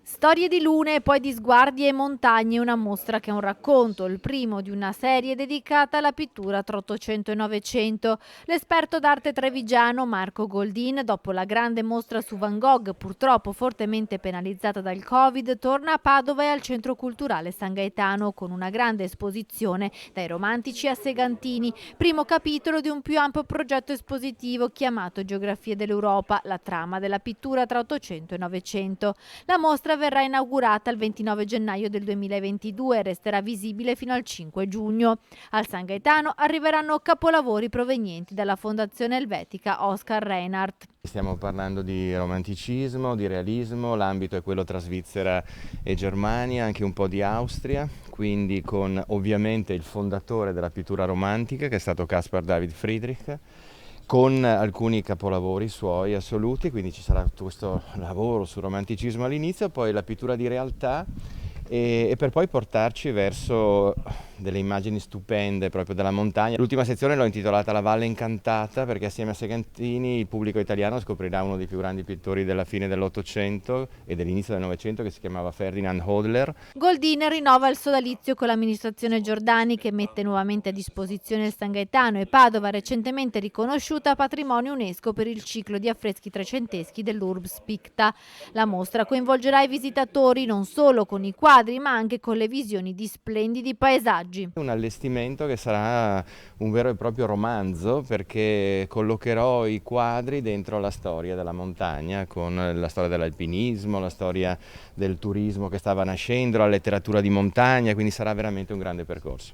Storie di lune e poi di sguardi e montagne, una mostra che è un racconto, il primo di una serie dedicata alla pittura tra 800 e 900. L'esperto d'arte trevigiano Marco Goldin, dopo la grande mostra su Van Gogh, purtroppo fortemente penalizzata dal Covid, torna a Padova e al Centro Culturale San Gaetano con una grande esposizione dai romantici a segantini, primo capitolo di un più ampio progetto espositivo chiamato Geografie dell'Europa, la trama della pittura tra 800 e 900. La mostra verrà inaugurata il 29 gennaio del 2022 e resterà visibile fino al 5 giugno. Al San Gaetano arriveranno capolavori provenienti dalla Fondazione Elvetica Oscar Reinhardt. Stiamo parlando di romanticismo, di realismo, l'ambito è quello tra Svizzera e Germania, anche un po' di Austria, quindi con ovviamente il fondatore della pittura romantica che è stato Caspar David Friedrich, con alcuni capolavori suoi assoluti, quindi ci sarà tutto questo lavoro sul romanticismo all'inizio, poi la pittura di realtà e per poi portarci verso delle immagini stupende proprio della montagna. L'ultima sezione l'ho intitolata La Valle Incantata perché assieme a Segantini il pubblico italiano scoprirà uno dei più grandi pittori della fine dell'Ottocento e dell'inizio del Novecento che si chiamava Ferdinand Hodler. Goldin rinnova il sodalizio con l'amministrazione Giordani che mette nuovamente a disposizione il San Gaetano e Padova, recentemente riconosciuta patrimonio UNESCO per il ciclo di affreschi trecenteschi dell'Urbs Picta. La mostra coinvolgerà i visitatori non solo con i quadri ma anche con le visioni di splendidi paesaggi. Un allestimento che sarà un vero e proprio romanzo perché collocherò i quadri dentro la storia della montagna con la storia dell'alpinismo, la storia del turismo che stava nascendo, la letteratura di montagna, quindi sarà veramente un grande percorso.